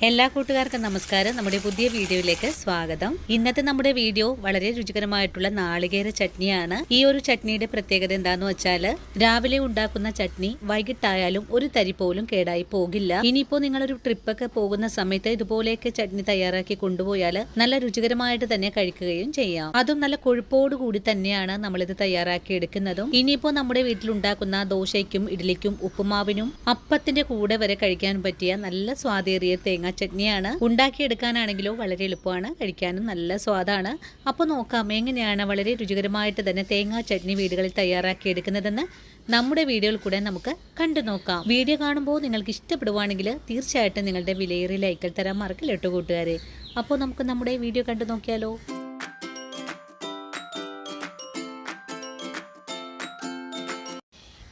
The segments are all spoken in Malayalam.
എല്ലാ കൂട്ടുകാർക്കും നമസ്കാരം. നമ്മുടെ പുതിയ വീഡിയോയിലേക്ക് സ്വാഗതം. ഇന്നത്തെ നമ്മുടെ വീഡിയോ വളരെ രുചികരമായിട്ടുള്ള നാളികേര ചട്നിയാണ്. ഈ ഒരു ചട്നിയുടെ പ്രത്യേകത എന്താന്ന് വെച്ചാൽ രാവിലെ ഉണ്ടാക്കുന്ന ചട്നി വൈകിട്ടായാലും ഒരു തരി പോലും കേടായി പോകില്ല. ഇനിയിപ്പോ നിങ്ങളൊരു ട്രിപ്പൊക്കെ പോകുന്ന സമയത്ത് ഇതുപോലെയൊക്കെ ചട്നി തയ്യാറാക്കി കൊണ്ടുപോയാൽ നല്ല രുചികരമായിട്ട് തന്നെ കഴിക്കുകയും ചെയ്യാം. അതും നല്ല കൊഴുപ്പോട് കൂടി തന്നെയാണ് നമ്മളിത് തയ്യാറാക്കി എടുക്കുന്നതും. ഇനിയിപ്പോ നമ്മുടെ വീട്ടിലുണ്ടാക്കുന്ന ദോശയ്ക്കും ഇഡ്ഡലിക്കും ഉപ്പുമാവിനും അപ്പത്തിന്റെ കൂടെ വരെ കഴിക്കാൻ പറ്റിയ നല്ല സ്വാദേറിയ തേങ്ങ ചട്നിയാണ്. ഉണ്ടാക്കിയെടുക്കാനാണെങ്കിലോ വളരെ എളുപ്പമാണ്, കഴിക്കാനും നല്ല സ്വാദാണ്. അപ്പോൾ നോക്കാം എങ്ങനെയാണ് വളരെ രുചികരമായിട്ട് തന്നെ തേങ്ങാ ചട്നി വീടുകളിൽ തയ്യാറാക്കി എടുക്കുന്നതെന്ന് നമ്മുടെ വീഡിയോയിൽ കൂടെ നമുക്ക് കണ്ടു നോക്കാം. വീഡിയോ കാണുമ്പോൾ നിങ്ങൾക്ക് ഇഷ്ടപ്പെടുവാണെങ്കിൽ തീർച്ചയായിട്ടും നിങ്ങളുടെ വിലയേറിയ ലൈക്കിൽ തരാൻ മറക്കില്ല കേട്ടോ കൂട്ടുകാരെ. അപ്പോൾ നമുക്ക് നമ്മുടെ വീഡിയോ കണ്ടു നോക്കിയാലോ.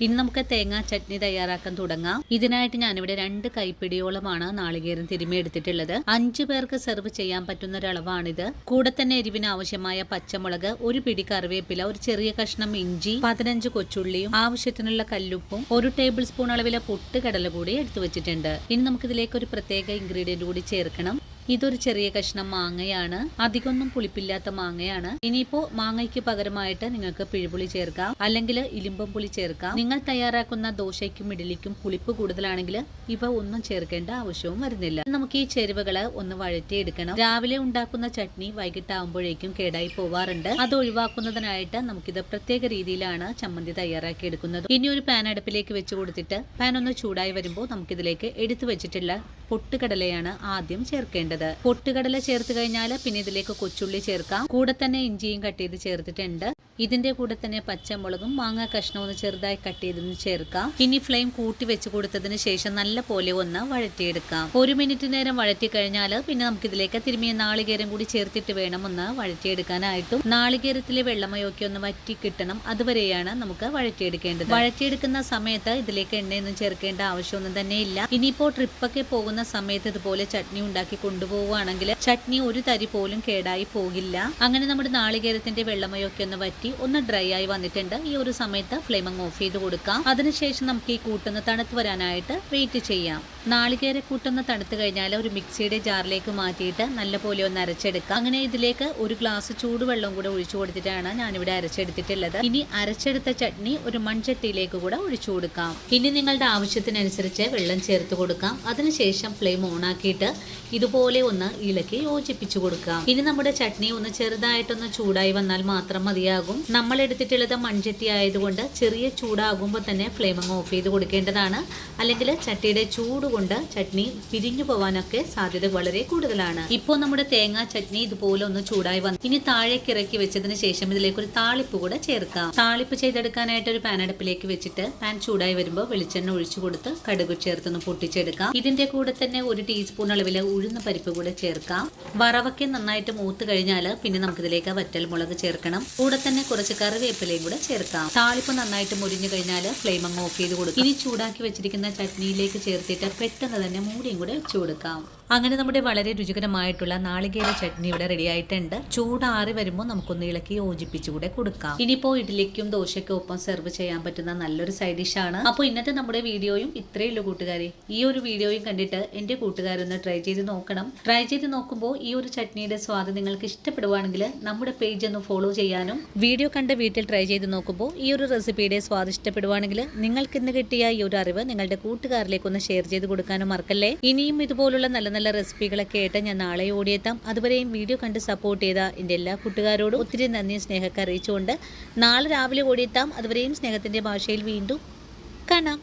ഇനി നമുക്ക് തേങ്ങാ ചട്നി തയ്യാറാക്കാൻ തുടങ്ങാം. ഇതിനായിട്ട് ഞാനിവിടെ 2 കൈപ്പിടിയോളമാണ് നാളികേരം തിരുമ്മി എടുത്തിട്ടുള്ളത്. 5 പേർക്ക് സെർവ് ചെയ്യാൻ പറ്റുന്ന ഒരളവാണിത്. കൂടെ തന്നെ എരിവിന് ആവശ്യമായ പച്ചമുളക്, 1 പിടി കറിവേപ്പില, ഒരു ചെറിയ കഷ്ണം ഇഞ്ചി, 15 കൊച്ചുള്ളിയും ആവശ്യത്തിനുള്ള കല്ലുപ്പും 1 ടേബിൾ സ്പൂൺ അളവിലെ പൊട്ടുകടല കൂടി എടുത്തു വെച്ചിട്ടുണ്ട്. ഇനി നമുക്കിതിലേക്ക് ഒരു പ്രത്യേക ഇൻഗ്രീഡിയന്റ് കൂടി ചേർക്കണം. ഇതൊരു ചെറിയ കഷ്ണം മാങ്ങയാണ്. അധികമൊന്നും പുളിപ്പില്ലാത്ത മാങ്ങയാണ്. ഇനിയിപ്പോ മാങ്ങയ്ക്ക് പകരമായിട്ട് നിങ്ങൾക്ക് പിഴുപുളി ചേർക്കാം, അല്ലെങ്കിൽ ഇലിമ്പം പുളി ചേർക്കാം. നിങ്ങൾ തയ്യാറാക്കുന്ന ദോശയ്ക്കും ഇഡ്ഡലിക്കും പുളിപ്പ് കൂടുതലാണെങ്കിൽ ഇവ ഒന്നും ചേർക്കേണ്ട ആവശ്യവും വരുന്നില്ല. നമുക്ക് ഈ ചേരുവകള് ഒന്ന് വഴറ്റിയെടുക്കണം. രാവിലെ ഉണ്ടാക്കുന്ന ചട്നി വൈകിട്ടാവുമ്പോഴേക്കും കേടായി പോവാറുണ്ട്. അത് ഒഴിവാക്കുന്നതിനായിട്ട് നമുക്കിത് പ്രത്യേക രീതിയിലാണ് ചമ്മന്തി തയ്യാറാക്കി എടുക്കുന്നത്. ഇനി ഒരു പാൻ അടുപ്പിലേക്ക് വെച്ച് കൊടുത്തിട്ട് പാൻ ഒന്ന് ചൂടായി വരുമ്പോൾ നമുക്കിതിലേക്ക് എടുത്തു വെച്ചിട്ടുള്ള പൊട്ടുകടലയാണ് ആദ്യം ചേർക്കേണ്ടത്. പൊട്ടുകടല ചേർത്ത് കഴിഞ്ഞാൽ പിന്നെ ഇതിലേക്ക് കൊച്ചുള്ളി ചേർക്കാം. കൂടെ തന്നെ ഇഞ്ചിയും കട്ട് ചെയ്ത് ചേർത്തിട്ടുണ്ട്. ഇതിന്റെ കൂടെ തന്നെ പച്ചമുളകും മാങ്ങ കഷ്ണവും ഒന്ന് ചെറുതായി കട്ട് ചെയ്തൊന്ന് ചേർക്കാം. ഇനി ഫ്ലെയിം കൂട്ടി വെച്ച് കൊടുത്തതിന് ശേഷം നല്ല പോലെ ഒന്ന് വഴറ്റിയെടുക്കാം. 1 മിനിറ്റ് നേരം വഴറ്റി കഴിഞ്ഞാൽ പിന്നെ നമുക്ക് ഇതിലേക്ക് തിരുമിയ നാളികേരം കൂടി ചേർത്തിട്ട് വേണം ഒന്ന് വഴറ്റിയെടുക്കാനായിട്ടും. നാളികേരത്തിലെ വെള്ളമയൊക്കെ ഒന്ന് വറ്റി കിട്ടണം, അതുവരെയാണ് നമുക്ക് വഴറ്റിയെടുക്കേണ്ടത്. വഴറ്റിയെടുക്കുന്ന സമയത്ത് ഇതിലേക്ക് എണ്ണയൊന്നും ചേർക്കേണ്ട ആവശ്യമൊന്നും തന്നെ ഇല്ല. ഇനിയിപ്പോ ട്രിപ്പൊക്കെ പോകുന്ന സമയത്ത് ഇതുപോലെ ചട്നി ഉണ്ടാക്കി കൊണ്ടുപോവുകയാണെങ്കിൽ ചട്നി ഒരു തരി പോലും കേടായി പോകില്ല. അങ്ങനെ നമ്മുടെ നാളികേരത്തിന്റെ വെള്ളമയൊക്കെ ഒന്ന് വറ്റി ഒന്ന് ഡ്രൈ ആയി വന്നിട്ടുണ്ട്. ഈ ഒരു സമയത്ത് ഫ്ലെയിം അങ്ങ് ഓഫ് ചെയ്ത് കൊടുക്കാം. അതിനുശേഷം നമുക്ക് ഈ കൂട്ടൊന്ന് തണുത്ത് വരാനായിട്ട് വെയിറ്റ് ചെയ്യാം. നാളികേര കൂട്ടൊന്ന് തണുത്ത് കഴിഞ്ഞാൽ ഒരു മിക്സിയുടെ ജാറിലേക്ക് മാറ്റിയിട്ട് നല്ലപോലെ ഒന്ന് അരച്ചെടുക്കാം. അങ്ങനെ ഇതിലേക്ക് 1 ഗ്ലാസ് ചൂടുവെള്ളം കൂടെ ഒഴിച്ചു കൊടുത്തിട്ടാണ് ഞാനിവിടെ അരച്ചെടുത്തിട്ടുള്ളത്. ഇനി അരച്ചെടുത്ത ചട്നി ഒരു മൺചട്ടിയിലേക്ക് കൂടെ ഒഴിച്ചു കൊടുക്കാം. ഇനി നിങ്ങളുടെ ആവശ്യത്തിനനുസരിച്ച് വെള്ളം ചേർത്ത് കൊടുക്കാം. അതിനുശേഷം ഫ്ലെയിം ഓൺ ആക്കിയിട്ട് ഇതുപോലെ ഒന്ന് ഇളക്കി യോജിപ്പിച്ചു കൊടുക്കാം. ഇനി നമ്മുടെ ചട്നി ഒന്ന് ചെറുതായിട്ടൊന്ന് ചൂടായി വന്നാൽ മാത്രം മതിയാകും. നമ്മൾ എടുത്തിട്ടുള്ളത് മൺചട്ടി ആയതുകൊണ്ട് ചെറിയ ചൂടാകുമ്പോൾ തന്നെ ഫ്ലെയിം അങ്ങ് ഓഫ് ചെയ്ത് കൊടുക്കേണ്ടതാണ്. അല്ലെങ്കിൽ ചട്ടിയുടെ ചൂട് കൊണ്ട് ചട്നി പിരിഞ്ഞു പോവാനൊക്കെ സാധ്യത വളരെ കൂടുതലാണ്. ഇപ്പോൾ നമ്മുടെ തേങ്ങാ ചട്നി ഇതുപോലെ ഒന്ന് ചൂടായി വന്നു. ഇനി താഴേക്ക് ഇറക്കി വെച്ചതിന് ശേഷം ഇതിലേക്ക് ഒരു താളിപ്പ് കൂടെ ചേർക്കാം. താളിപ്പ് ചെയ്തെടുക്കാനായിട്ട് ഒരു പാൻ അടുപ്പിലേക്ക് വെച്ചിട്ട് പാൻ ചൂടായി വരുമ്പോൾ വെളിച്ചെണ്ണ ഒഴിച്ചു കൊടുത്ത് കടുക് ചേർത്തൊന്ന് പൊട്ടിച്ചെടുക്കാം. ഇതിന്റെ കൂടെ തന്നെ 1 ടീസ്പൂൺ അളവില് ഉഴുന്ന പരിപ്പ് കൂടെ ചേർക്കാം. വറവൊക്കെ നന്നായിട്ട് മൂത്ത് കഴിഞ്ഞാൽ പിന്നെ നമുക്കിതിലേക്ക് വറ്റൽ മുളക് ചേർക്കണം. കൂടെ തന്നെ കുറച്ച് കറിവേപ്പിലയും കൂടെ ചേർക്കാം. താളിപ്പ് നന്നായിട്ട് മുരിഞ്ഞു കഴിഞ്ഞാൽ ഫ്ലെയിം അങ്ങ് ഓഫ് ചെയ്ത് കൊടുക്കാം. ഇനി ചൂടാക്കി വെച്ചിരിക്കുന്ന ചട്നിയിലേക്ക് ചേർത്തിട്ട് പെട്ടെന്ന് തന്നെ മൂടിയും കൂടെ വെച്ചു കൊടുക്കാം. അങ്ങനെ നമ്മുടെ വളരെ രുചികരമായിട്ടുള്ള നാളികേര ചട്നി ഇവിടെ റെഡി ആയിട്ടുണ്ട്. ചൂടാറി വരുമ്പോൾ നമുക്കൊന്ന് ഇളക്കി യോജിപ്പിച്ചു കൂടെ കൊടുക്കാം. ഇനിയിപ്പോ ഇഡ്ഡലിക്കും ദോശയ്ക്കും ഒപ്പം സെർവ് ചെയ്യാൻ പറ്റുന്ന നല്ലൊരു സൈഡ് ഡിഷ് ആണ്. അപ്പോൾ ഇന്നത്തെ നമ്മുടെ വീഡിയോയും ഇത്രയേ ഉള്ളൂ കൂട്ടുകാരെ. ഈ ഒരു വീഡിയോയും കണ്ടിട്ട് എന്റെ കൂട്ടുകാരൊന്ന് ട്രൈ ചെയ്ത് നോക്കണം. ട്രൈ ചെയ്ത് നോക്കുമ്പോൾ ഈ ഒരു ചട്നിയുടെ സ്വാദ് നിങ്ങൾക്ക് ഇഷ്ടപ്പെടുവാണെങ്കിൽ നമ്മുടെ പേജ് ഒന്ന് ഫോളോ ചെയ്യാനും, വീഡിയോ കണ്ട് വീട്ടിൽ ട്രൈ ചെയ്ത് നോക്കുമ്പോൾ ഈ ഒരു റെസിപ്പിയുടെ സ്വാദ് ഇഷ്ടപ്പെടുവാണെങ്കിൽ നിങ്ങൾക്ക് ഇന്ന് കിട്ടിയ ഈ ഒരു അറിവ് നിങ്ങളുടെ കൂട്ടുകാരിലേക്ക് ഒന്ന് ഷെയർ ചെയ്ത് കൊടുക്കാനും മറക്കല്ലേ. ഇനിയും ഇതുപോലുള്ള നല്ല നല്ല റെസിപ്പികളൊക്കെ ആയിട്ട് ഞാൻ നാളെ ഓടിയെത്താം. അതുവരെയും വീഡിയോ കണ്ട് സപ്പോർട്ട് ചെയ്ത എൻ്റെ എല്ലാ കൂട്ടുകാരോടും ഒത്തിരി നന്ദി സ്നേഹമൊക്കെ അറിയിച്ചുകൊണ്ട് നാളെ രാവിലെ ഓടിയെത്താം. അതുവരെയും സ്നേഹത്തിന്റെ ഭാഷയിൽ വീണ്ടും കാണാം.